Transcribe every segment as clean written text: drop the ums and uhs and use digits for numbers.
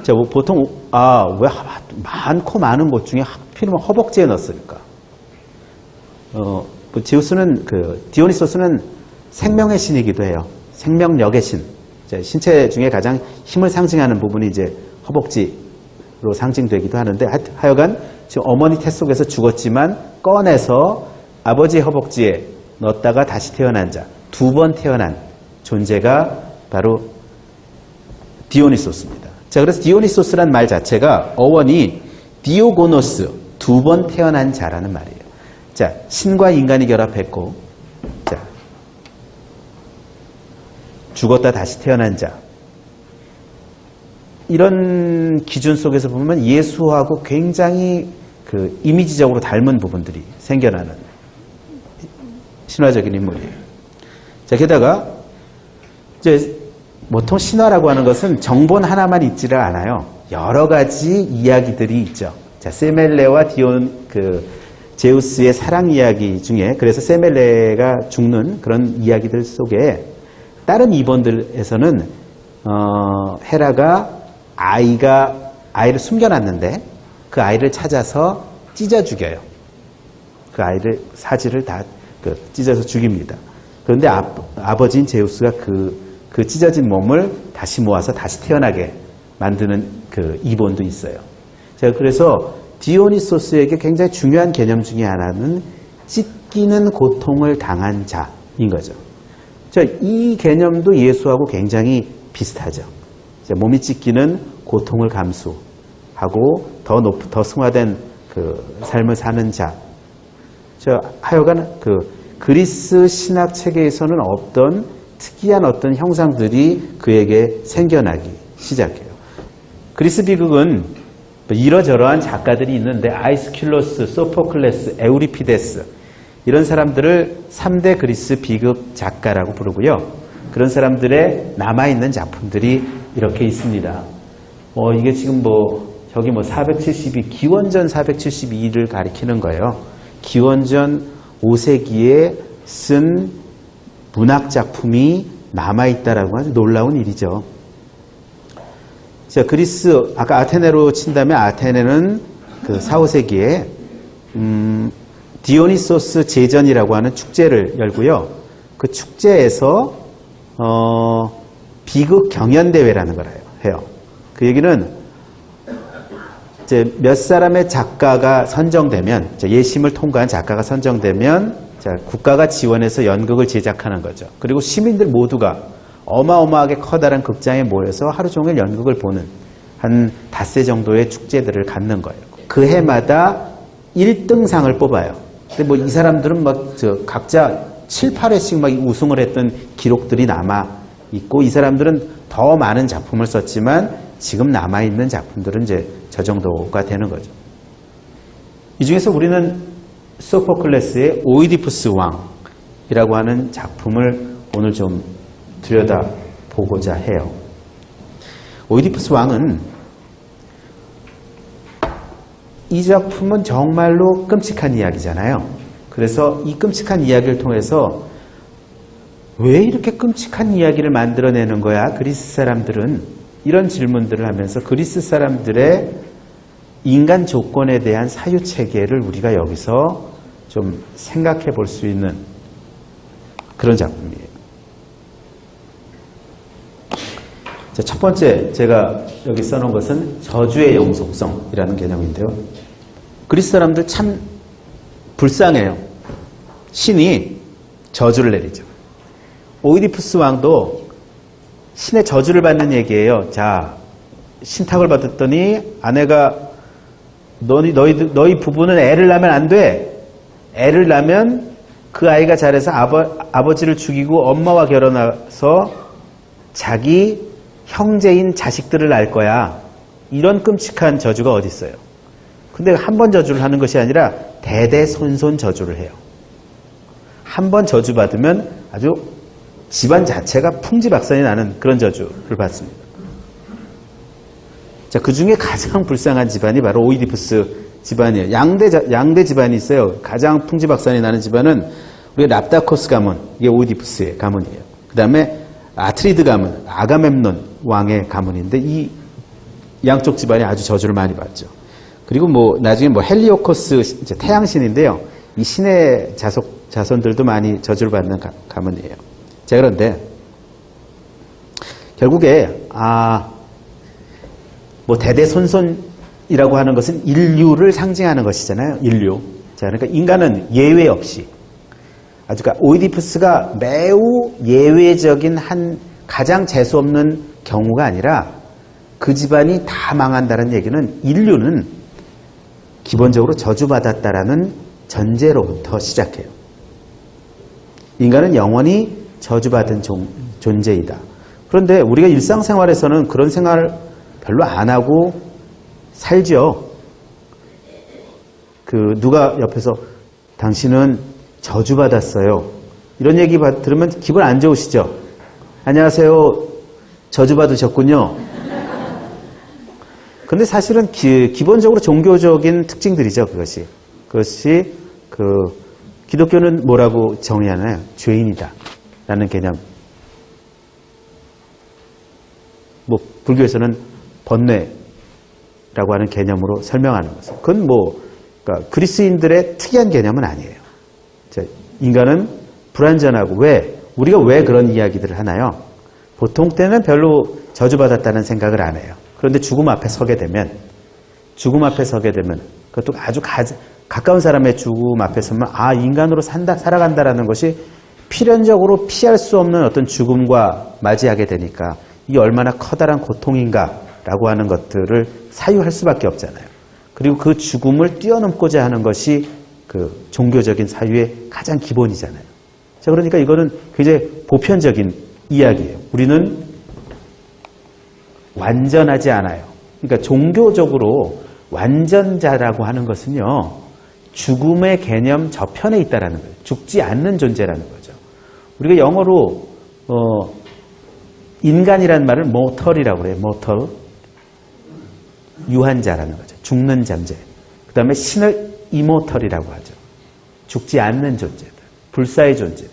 자, 보통 왜 많고 많은 것 중에 하필이면 허벅지에 넣었을까? 제우스는 디오니소스는 생명의 신이기도 해요. 생명력의 신. 신체 중에 가장 힘을 상징하는 부분이 이제 허벅지로 상징되기도 하는데, 하여간 지금 어머니 태 속에서 죽었지만 꺼내서 아버지의 허벅지에 넣었다가 다시 태어난 자, 2번 태어난 존재가 바로 디오니소스입니다. 자, 그래서 디오니소스란 말 자체가 어원이 디오고노스, 2번 태어난 자라는 말이에요. 자, 신과 인간이 결합했고, 자, 죽었다 다시 태어난 자. 이런 기준 속에서 보면 예수하고 굉장히 이미지적으로 닮은 부분들이 생겨나는 신화적인 인물이에요. 자, 게다가 이제 보통 신화라고 하는 것은 정본 하나만 있지를 않아요. 여러 가지 이야기들이 있죠. 자, 세멜레와 제우스의 사랑 이야기 중에, 그래서 세멜레가 죽는 그런 이야기들 속에 다른 이본들에서는 헤라가 아이를 숨겨놨는데 그 아이를 찾아서 찢어 죽여요. 그 아이를 사지를 다 찢어서 죽입니다. 그런데 아버지인 제우스가 그 찢어진 몸을 다시 모아서 다시 태어나게 만드는 이본도 있어요. 제가 그래서 디오니소스에게 굉장히 중요한 개념 중에 하나는 찢기는 고통을 당한 자인 거죠. 자, 이 개념도 예수하고 굉장히 비슷하죠. 자, 몸이 찢기는 고통을 감수하고 더 승화된 삶을 사는 자. 자, 하여간 그리스 신학 체계에서는 없던 특이한 어떤 형상들이 그에게 생겨나기 시작해요. 그리스 비극은 이러저러한 작가들이 있는데 아이스큘로스, 소포클레스, 에우리피데스 이런 사람들을 3대 그리스 비극 작가라고 부르고요. 그런 사람들의 남아있는 작품들이 이렇게 있습니다. 이게 지금 저기 472, 기원전 472를 가리키는 거예요. 기원전 5세기에 쓴 문학 작품이 남아있다라고 아주 놀라운 일이죠. 자, 그리스, 아까 아테네로 친다면 아테네는 4, 5세기에 디오니소스 제전이라고 하는 축제를 열고요. 그 축제에서 비극 경연대회라는 걸 해요. 그 얘기는 이제 몇 사람의 작가가 선정되면, 예심을 통과한 작가가 선정되면 국가가 지원해서 연극을 제작하는 거죠. 그리고 시민들 모두가 어마어마하게 커다란 극장에 모여서 하루 종일 연극을 보는 한 닷새 정도의 축제들을 갖는 거예요. 그 해마다 1등상을 뽑아요. 근데 이 사람들은 각자 7, 8회씩 우승을 했던 기록들이 남아있고, 이 사람들은 더 많은 작품을 썼지만 지금 남아있는 작품들은 이제 저 정도가 되는 거죠. 이 중에서 우리는 소포클레스의 오이디푸스 왕이라고 하는 작품을 오늘 좀 들여다보고자 해요. 오이디푸스 왕은, 이 작품은 정말로 끔찍한 이야기잖아요. 그래서 이 끔찍한 이야기를 통해서 왜 이렇게 끔찍한 이야기를 만들어내는 거야, 그리스 사람들은? 이런 질문들을 하면서 그리스 사람들의 인간 조건에 대한 사유체계를 우리가 여기서 좀 생각해 볼 수 있는 그런 작품이에요. 자, 첫 번째 제가 여기 써놓은 것은 저주의 영속성이라는 개념인데요. 그리스 사람들 참 불쌍해요. 신이 저주를 내리죠. 오이디푸스 왕도 신의 저주를 받는 얘기예요. 자, 신탁을 받았더니 아내가 너희 부부는 애를 낳으면 안 돼. 애를 낳으면 그 아이가 자라서 아버지를 죽이고 엄마와 결혼해서 자기 형제인 자식들을 낳을 거야. 이런 끔찍한 저주가 어디 있어요? 근데 한 번 저주를 하는 것이 아니라 대대손손 저주를 해요. 한 번 저주 받으면 아주 집안 자체가 풍지박산이 나는 그런 저주를 받습니다. 자, 그 중에 가장 불쌍한 집안이 바로 오이디푸스 집안이에요. 양대 집안이 있어요. 가장 풍지박산이 나는 집안은 우리가 랍다코스 가문, 이게 오이디푸스의 가문이에요. 그 다음에 아트리드 가문, 아가멤논 왕의 가문인데, 이 양쪽 집안이 아주 저주를 많이 받죠. 그리고 뭐 나중에 뭐 헬리오코스 이제 태양신인데요. 이 신의 자손들도 많이 저주를 받는 가문이에요. 자, 그런데 결국에 뭐 대대손손이라고 하는 것은 인류를 상징하는 것이잖아요. 인류. 자, 그러니까 인간은 예외 없이 아주 오이디푸스가 매우 예외적인 한 가장 재수 없는 경우가 아니라 그 집안이 다 망한다는 얘기는 인류는 기본적으로 저주받았다라는 전제로부터 시작해요. 인간은 영원히 저주받은 존재이다. 그런데 우리가 일상생활에서는 그런 생활을 별로 안 하고 살죠. 누가 옆에서 당신은 저주받았어요. 이런 얘기 들으면 기분 안 좋으시죠? 안녕하세요. 저주받으셨군요. 근데 사실은 기본적으로 종교적인 특징들이죠, 그것이. 기독교는 뭐라고 정의하나요? 죄인이다. 라는 개념. 뭐, 불교에서는 번뇌라고 하는 개념으로 설명하는 것은. 그건 그러니까 그리스인들의 특이한 개념은 아니에요. 인간은 불완전하고 우리가 왜 그런 이야기들을 하나요? 보통 때는 별로 저주받았다는 생각을 안 해요. 그런데 죽음 앞에 서게 되면 그것도 아주 가까운 사람의 죽음 앞에 서면 인간으로 살아간다라는 것이 필연적으로 피할 수 없는 어떤 죽음과 맞이하게 되니까 이게 얼마나 커다란 고통인가라고 하는 것들을 사유할 수밖에 없잖아요. 그리고 그 죽음을 뛰어넘고자 하는 것이 그 종교적인 사유의 가장 기본이잖아요. 자, 그러니까 이거는 굉장히 보편적인 이야기예요. 우리는 완전하지 않아요. 그러니까 종교적으로 완전자라고 하는 것은요, 죽음의 개념 저편에 있다라는 거예요. 죽지 않는 존재라는 거죠. 우리가 영어로 인간이라는 말을 mortal이라고 그래요. mortal. 유한자라는 거죠. 죽는 잠재. 그 다음에 신을 immortal이라고 하죠. 죽지 않는 존재들. 불사의 존재들.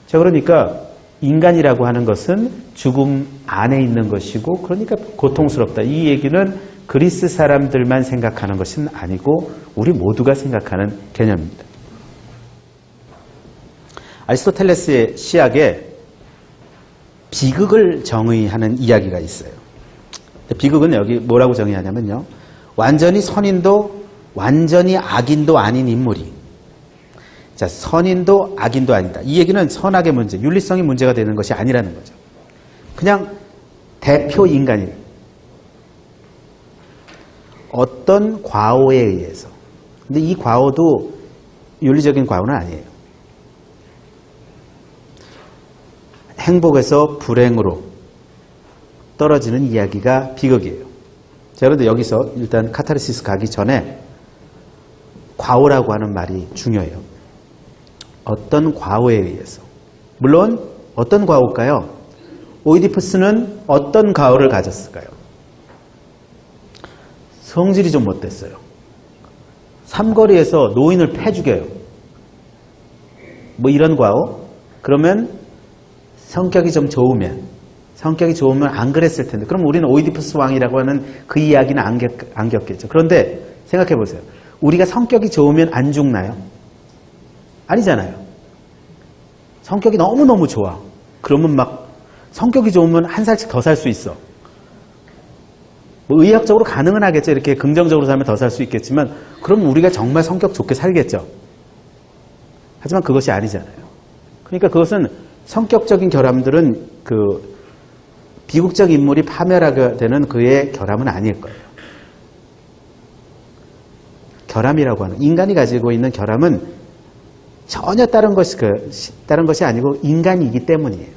자, 그러니까 인간이라고 하는 것은 죽음 안에 있는 것이고, 그러니까 고통스럽다. 이 얘기는 그리스 사람들만 생각하는 것은 아니고 우리 모두가 생각하는 개념입니다. 아리스토텔레스의 시학에 비극을 정의하는 이야기가 있어요. 비극은 여기 뭐라고 정의하냐면요, 완전히 선인도 완전히 악인도 아닌 인물이, 자, 선인도 악인도 아니다. 이 얘기는 선악의 문제, 윤리성이 문제가 되는 것이 아니라는 거죠. 그냥 대표 인간이 어떤 과오에 의해서, 근데 이 과오도 윤리적인 과오는 아니에요. 행복에서 불행으로 떨어지는 이야기가 비극이에요. 자, 그런데 여기서 일단 카타르시스 가기 전에 과오라고 하는 말이 중요해요. 어떤 과오에 의해서. 물론 어떤 과오일까요? 오이디푸스는 어떤 과오를 가졌을까요? 성질이 좀 못됐어요. 삼거리에서 노인을 패 죽여요. 뭐 이런 과오? 그러면 성격이 좋으면 안 그랬을 텐데, 그럼 우리는 오이디푸스 왕이라고 하는 그 이야기는 안 겪겠죠. 그런데 생각해 보세요. 우리가 성격이 좋으면 안 죽나요? 아니잖아요. 성격이 너무너무 좋아. 그러면 막 성격이 좋으면 한 살씩 더 살 수 있어. 뭐 의학적으로 가능은 하겠죠. 이렇게 긍정적으로 살면 더 살 수 있겠지만, 그럼 우리가 정말 성격 좋게 살겠죠. 하지만 그것이 아니잖아요. 그러니까 그것은 성격적인 결함들은 비극적 인물이 파멸하게 되는 그의 결함은 아닐 거예요. 결함이라고 하는, 인간이 가지고 있는 결함은 전혀 다른 것이 아니고 인간이기 때문이에요.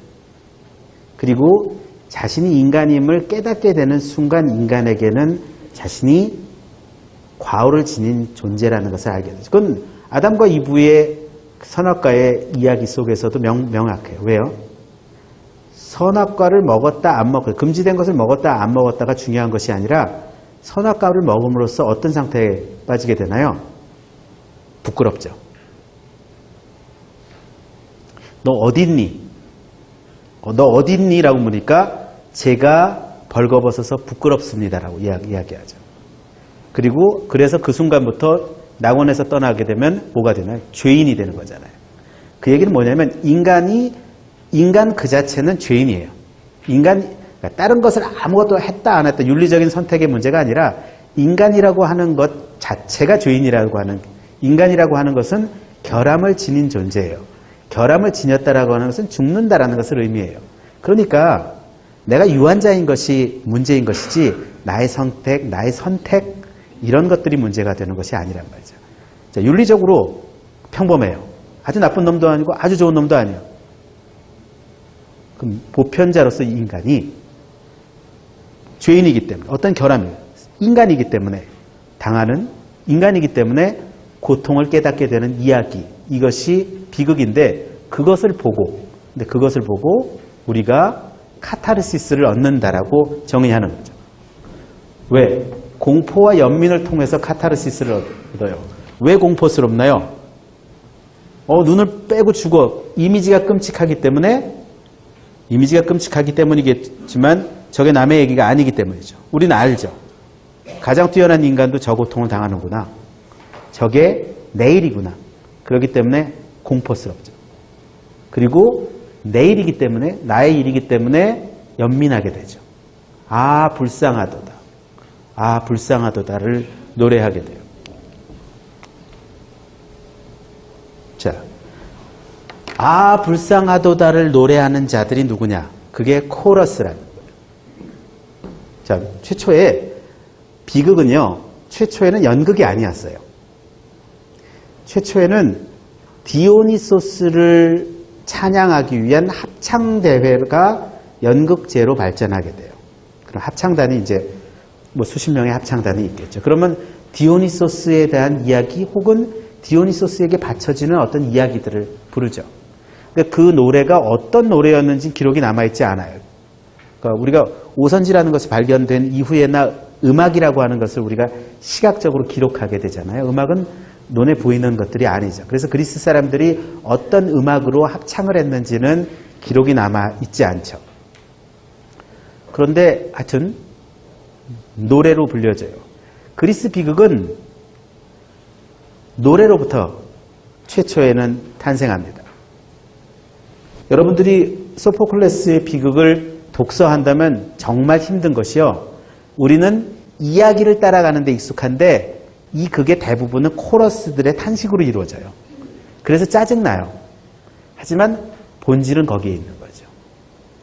그리고 자신이 인간임을 깨닫게 되는 순간 인간에게는 자신이 과오를 지닌 존재라는 것을 알게 되죠. 그건 아담과 이브의 선악과의 이야기 속에서도 명확해요. 왜요? 선악과를 먹었다 안 먹었다, 금지된 것을 먹었다 안 먹었다가 중요한 것이 아니라 선악과를 먹음으로써 어떤 상태에 빠지게 되나요? 부끄럽죠. 너 어딨니? 너 어딨니? 라고 물으니까 제가 벌거벗어서 부끄럽습니다라고 이야기하죠. 그리고 그래서 그 순간부터 낙원에서 떠나게 되면 뭐가 되나요? 죄인이 되는 거잖아요. 그 얘기는 뭐냐면 인간 그 자체는 죄인이에요. 그러니까 다른 것을 아무것도 했다 안 했다 윤리적인 선택의 문제가 아니라 인간이라고 하는 것 자체가 죄인이라고 하는, 인간이라고 하는 것은 결함을 지닌 존재예요. 결함을 지녔다라고 하는 것은 죽는다라는 것을 의미해요. 그러니까 내가 유한자인 것이 문제인 것이지 나의 선택 이런 것들이 문제가 되는 것이 아니란 말이죠. 자, 윤리적으로 평범해요. 아주 나쁜 놈도 아니고 아주 좋은 놈도 아니에요. 그럼 보편자로서 이 인간이 죄인이기 때문에 어떤 결함이 인간이기 때문에 당하는, 인간이기 때문에 고통을 깨닫게 되는 이야기, 이것이 비극인데 그것을 보고 우리가 카타르시스를 얻는다라고 정의하는 거죠. 왜? 공포와 연민을 통해서 카타르시스를 얻어요. 왜 공포스럽나요? 눈을 빼고 죽어. 이미지가 끔찍하기 때문이겠지만 저게 남의 얘기가 아니기 때문이죠. 우리는 알죠. 가장 뛰어난 인간도 저 고통을 당하는구나. 저게 내일이구나. 그렇기 때문에 공포스럽죠. 그리고 내일이기 때문에, 나의 일이기 때문에 연민하게 되죠. 아, 불쌍하도다. 아, 불쌍하도다를 노래하게 돼요. 자, 아, 불쌍하도다를 노래하는 자들이 누구냐? 그게 코러스라는 거예요. 자, 최초에 비극은요, 최초에는 연극이 아니었어요. 최초에는 디오니소스를 찬양하기 위한 합창대회가 연극제로 발전하게 돼요. 그럼 합창단이 이제 수십 명의 합창단이 있겠죠. 그러면 디오니소스에 대한 이야기 혹은 디오니소스에게 바쳐지는 어떤 이야기들을 부르죠. 그러니까 그 노래가 어떤 노래였는지 기록이 남아있지 않아요. 그러니까 우리가 오선지라는 것이 발견된 이후에나 음악이라고 하는 것을 우리가 시각적으로 기록하게 되잖아요. 음악은 눈에 보이는 것들이 아니죠. 그래서 그리스 사람들이 어떤 음악으로 합창을 했는지는 기록이 남아있지 않죠. 그런데 하여튼 노래로 불려져요. 그리스 비극은 노래로부터 최초에는 탄생합니다. 여러분들이 소포클레스의 비극을 독서한다면 정말 힘든 것이요. 우리는 이야기를 따라가는 데 익숙한데 이 극의 대부분은 코러스들의 탄식으로 이루어져요. 그래서 짜증나요. 하지만 본질은 거기에 있는 거죠.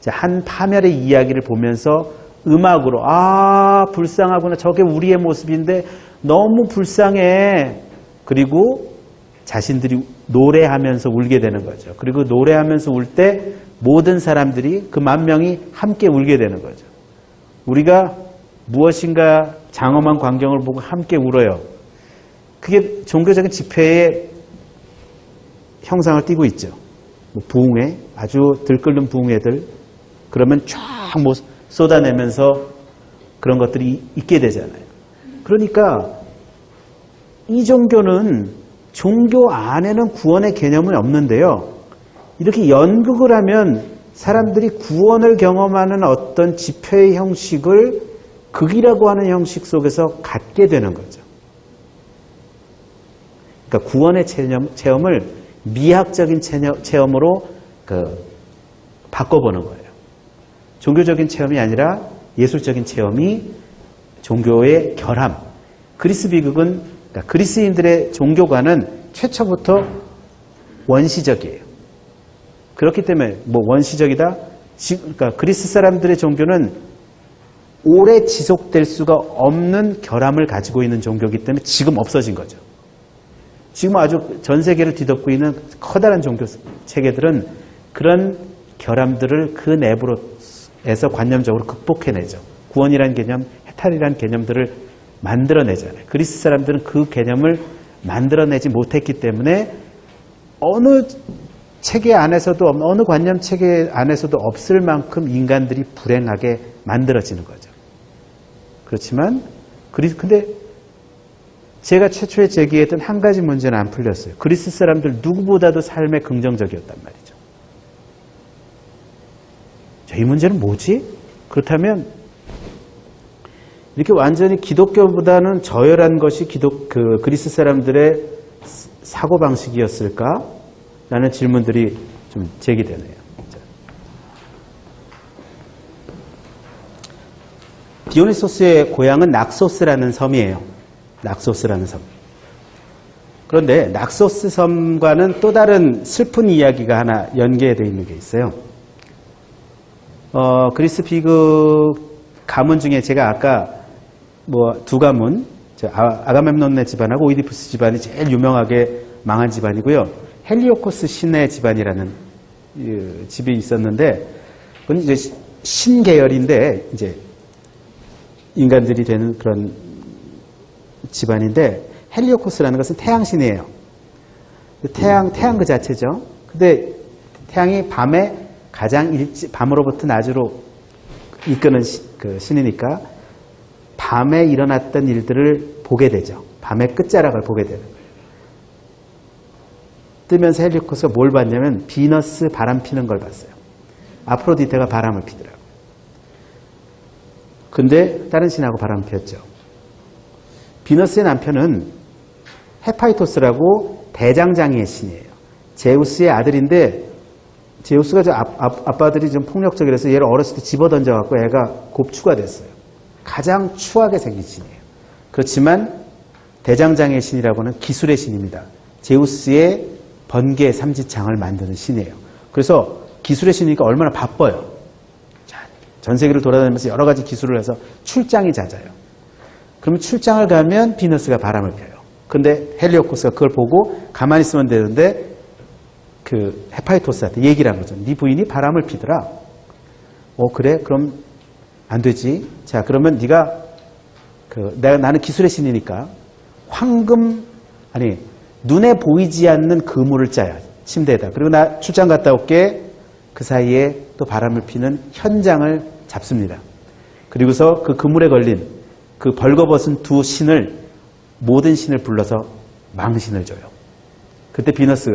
한 파멸의 이야기를 보면서 음악으로 아, 불쌍하구나. 저게 우리의 모습인데 너무 불쌍해. 그리고 자신들이 노래하면서 울게 되는 거죠. 그리고 노래하면서 울 때 모든 사람들이 그 10,000명이 함께 울게 되는 거죠. 우리가 무엇인가 장엄한 광경을 보고 함께 울어요. 그게 종교적인 집회의 형상을 띠고 있죠. 부흥회, 아주 들끓는 부흥회들, 그러면 쫙 쏟아내면서 그런 것들이 있게 되잖아요. 그러니까 이 종교는 종교 안에는 구원의 개념은 없는데요. 이렇게 연극을 하면 사람들이 구원을 경험하는 어떤 집회의 형식을 극이라고 하는 형식 속에서 갖게 되는 거죠. 그러니까 구원의 체험을 미학적인 체험으로 바꿔보는 거예요. 종교적인 체험이 아니라 예술적인 체험이 종교의 결함. 그리스 비극은 그러니까 그리스인들의 종교관은 최초부터 원시적이에요. 그렇기 때문에 원시적이다. 그러니까 그리스 사람들의 종교는 오래 지속될 수가 없는 결함을 가지고 있는 종교이기 때문에 지금 없어진 거죠. 지금 아주 전 세계를 뒤덮고 있는 커다란 종교 체계들은 그런 결함들을 그 내부에서 관념적으로 극복해내죠. 구원이라는 개념, 해탈이라는 개념들을 만들어내잖아요. 그리스 사람들은 그 개념을 만들어내지 못했기 때문에 어느 체계 안에서도, 어느 관념 체계 안에서도 없을 만큼 인간들이 불행하게 만들어지는 거죠. 그렇지만, 근데 제가 최초에 제기했던 한 가지 문제는 안 풀렸어요. 그리스 사람들 누구보다도 삶에 긍정적이었단 말이죠. 자, 이 문제는 뭐지? 그렇다면 이렇게 완전히 기독교보다는 저열한 것이 그리스 사람들의 사고방식이었을까? 라는 질문들이 좀 제기되네요. 디오니소스의 고향은 낙소스라는 섬이에요. 낙소스라는 섬. 그런데 낙소스 섬과는 또 다른 슬픈 이야기가 하나 연계되어 있는 게 있어요. 그리스 비극 가문 중에 제가 아까 두 가문, 아가멤논네 집안하고 오이디푸스 집안이 제일 유명하게 망한 집안이고요. 헬리오코스 신의 집안이라는 집이 있었는데, 그건 이제 신 계열인데, 이제 인간들이 되는 그런 집안인데, 헬리오코스라는 것은 태양신이에요. 태양 그 자체죠. 근데 태양이 밤에 가장 밤으로부터 낮으로 이끄는 그 신이니까 밤에 일어났던 일들을 보게 되죠. 밤의 끝자락을 보게 되는 거예요. 뜨면서 헬리오코스가 뭘 봤냐면 비너스 바람 피는 걸 봤어요. 아프로디테가 바람을 피더라고요. 근데 다른 신하고 바람을 피웠죠. 비너스의 남편은 헤파이토스라고 대장장이의 신이에요. 제우스의 아들인데 제우스가 아빠들이 좀 폭력적이라서 얘를 어렸을 때 집어던져갖고 애가 곱추가 됐어요. 가장 추하게 생긴 신이에요. 그렇지만 대장장이의 신이라고는 기술의 신입니다. 제우스의 번개 삼지창을 만드는 신이에요. 그래서 기술의 신이니까 얼마나 바빠요. 전 세계를 돌아다니면서 여러 가지 기술을 해서 출장이 잦아요. 그러면 출장을 가면 비너스가 바람을 펴요. 근데 헬리오코스가 그걸 보고 가만히 있으면 되는데 그 헤파이토스한테 얘기를 한 거죠. 네 부인이 바람을 피더라. 그래? 그럼 안 되지. 자, 그러면 네가 나는 기술의 신이니까 눈에 보이지 않는 그물을 짜요. 침대에다. 그리고 나 출장 갔다 올게. 그 사이에 또 바람을 피는 현장을 잡습니다. 그리고서 그 그물에 걸린 그 벌거벗은 두 신을 모든 신을 불러서 망신을 줘요. 그때 비너스,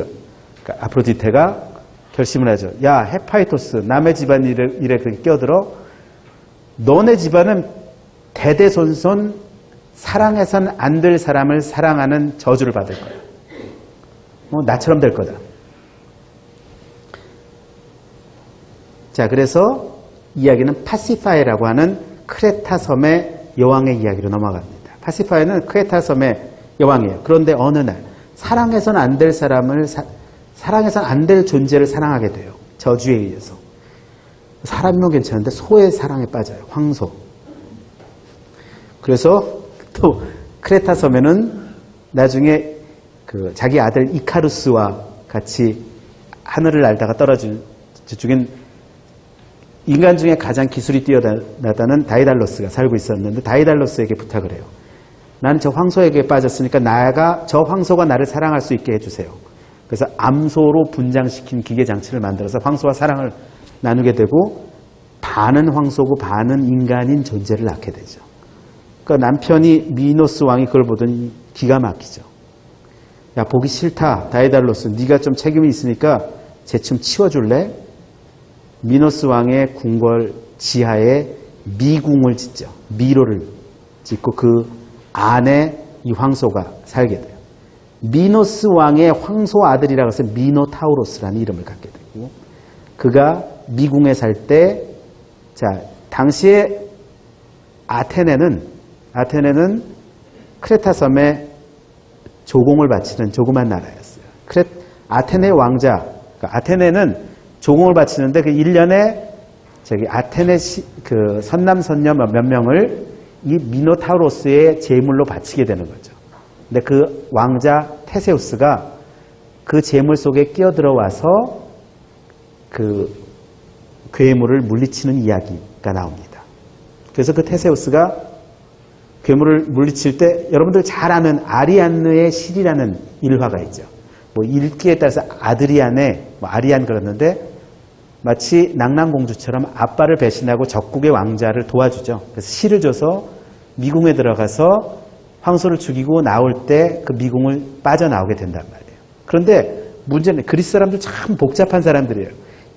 그러니까 아프로디테가 결심을 하죠. 야, 헤파이토스, 남의 집안 일에 그렇게 끼어들어? 너네 집안은 대대손손 사랑해선 안 될 사람을 사랑하는 저주를 받을 거야. 나처럼 될 거다. 자, 그래서 이야기는 파시파에라고 하는 크레타 섬의 여왕의 이야기로 넘어갑니다. 파시파에는 크레타 섬의 여왕이에요. 그런데 어느 날 사랑해선 안 될 사람을 사랑해선 안 될 존재를 사랑하게 돼요. 저주에 의해서. 사람이면 괜찮은데 소의 사랑에 빠져요. 황소. 그래서 또 크레타 섬에는 나중에 자기 아들 이카루스와 같이 하늘을 날다가 떨어진 저쪽엔 인간 중에 가장 기술이 뛰어나다는 다이달로스가 살고 있었는데 다이달로스에게 부탁을 해요. 나는 저 황소에게 빠졌으니까 저 황소가 나를 사랑할 수 있게 해주세요. 그래서 암소로 분장시킨 기계장치를 만들어서 황소와 사랑을 나누게 되고 반은 황소고 반은 인간인 존재를 낳게 되죠. 그러니까 남편이 미노스 왕이 그걸 보더니 기가 막히죠. 야, 보기 싫다. 다이달로스, 네가 좀 책임이 있으니까 쟤 좀 치워줄래? 미노스 왕의 궁궐 지하에 미궁을 짓죠. 미로를 짓고 그 안에 이 황소가 살게 돼요. 미노스 왕의 황소 아들이라고 해서 미노타우로스라는 이름을 갖게 되고 그가 미궁에 살 때 당시에 아테네는 크레타 섬에 조공을 바치는 조그만 나라였어요. 아테네 왕자, 그러니까 아테네는 조공을 바치는데 그 1년에 아테네 그 선남선녀 몇 명을 이 미노타우로스의 제물로 바치게 되는 거죠. 근데 그 왕자 테세우스가 그 제물 속에 끼어들어와서 그 괴물을 물리치는 이야기가 나옵니다. 그래서 그 테세우스가 괴물을 물리칠 때 여러분들 잘 아는 아리안느의 실이라는 일화가 있죠. 읽기에 따라서 아드리안에 아리안 그랬는데 마치 낭랑공주처럼 아빠를 배신하고 적국의 왕자를 도와주죠. 그래서 실을 줘서 미궁에 들어가서 황소를 죽이고 나올 때 그 미궁을 빠져나오게 된단 말이에요. 그런데 문제는 그리스 사람들 참 복잡한 사람들이에요.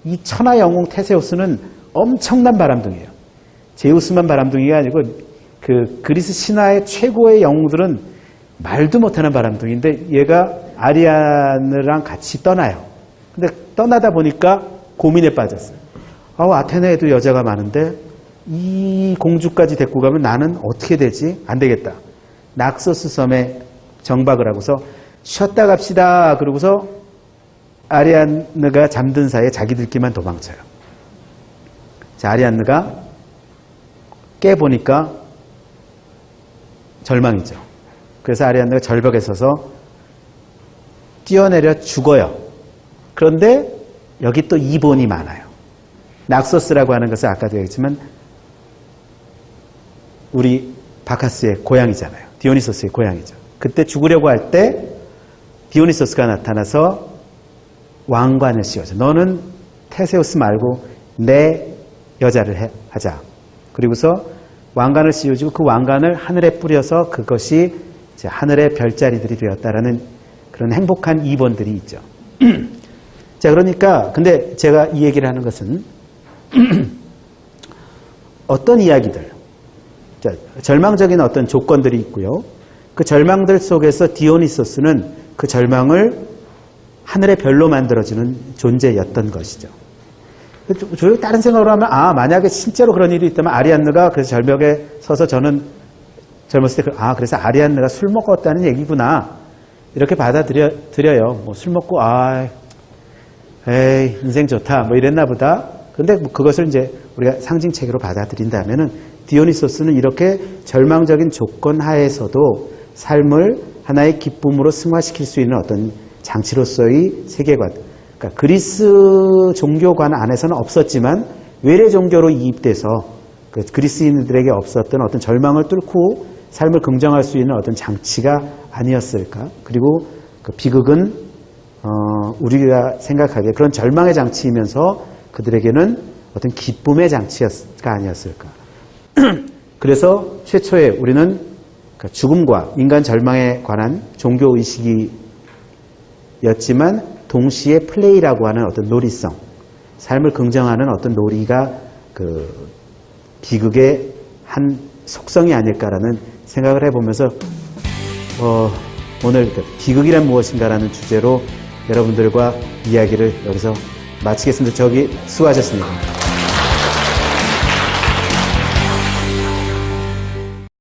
이 천하 영웅 테세우스는 엄청난 바람둥이에요. 제우스만 바람둥이가 아니고 그 그리스 신화의 최고의 영웅들은 말도 못하는 바람둥이인데 얘가 아리아느랑 같이 떠나요. 근데 떠나다 보니까 고민에 빠졌어요. 아테네에도 여자가 많은데 이 공주까지 데리고 가면 나는 어떻게 되지? 안 되겠다. 낙소스 섬에 정박을 하고서 쉬었다 갑시다. 그러고서 아리아느가 잠든 사이에 자기들끼리만 도망쳐요. 자, 아리아느가 깨보니까 절망이죠. 그래서 아리아느가 절벽에 서서 뛰어내려 죽어요. 그런데 여기 또 이본이 많아요. 낙소스라고 하는 것은 아까도 얘기했지만 우리 바카스의 고향이잖아요. 디오니소스의 고향이죠. 그때 죽으려고 할 때 디오니소스가 나타나서 왕관을 씌워줘. 너는 테세우스 말고 내 여자를 하자. 그리고서 왕관을 씌워주고 그 왕관을 하늘에 뿌려서 그것이 이제 하늘의 별자리들이 되었다라는 그런 행복한 이본들이 있죠. 자, 그러니까 근데 제가 이 얘기를 하는 것은 어떤 이야기들, 자, 절망적인 어떤 조건들이 있고요. 그 절망들 속에서 디오니소스는 그 절망을 하늘의 별로 만들어주는 존재였던 것이죠. 다른 생각으로 하면 만약에 실제로 그런 일이 있다면 아리안느가 그래서 절벽에 서서 저는 젊었을 때 그래서 아리안느가 술 먹었다는 얘기구나 이렇게 받아들여요. 뭐 술 먹고 에이 인생 좋다 뭐 이랬나 보다. 근데 그것을 이제 우리가 상징체계로 받아들인다면은 디오니소스는 이렇게 절망적인 조건 하에서도 삶을 하나의 기쁨으로 승화시킬 수 있는 어떤 장치로서의 세계관. 그러니까 그리스 종교관 안에서는 없었지만 외래 종교로 이입돼서 그 그리스인들에게 없었던 어떤 절망을 뚫고 삶을 긍정할 수 있는 어떤 장치가 아니었을까. 그리고 그 비극은 우리가 생각하기에 그런 절망의 장치이면서 그들에게는 어떤 기쁨의 장치가 아니었을까. 그래서 최초에 우리는 죽음과 인간 절망에 관한 종교의식이었지만 동시에 플레이라고 하는 어떤 놀이성, 삶을 긍정하는 어떤 놀이가 그 비극의 한 속성이 아닐까라는 생각을 해보면서 오늘 비극이란 무엇인가라는 주제로 여러분들과 이야기를 여기서 마치겠습니다. 수고하셨습니다.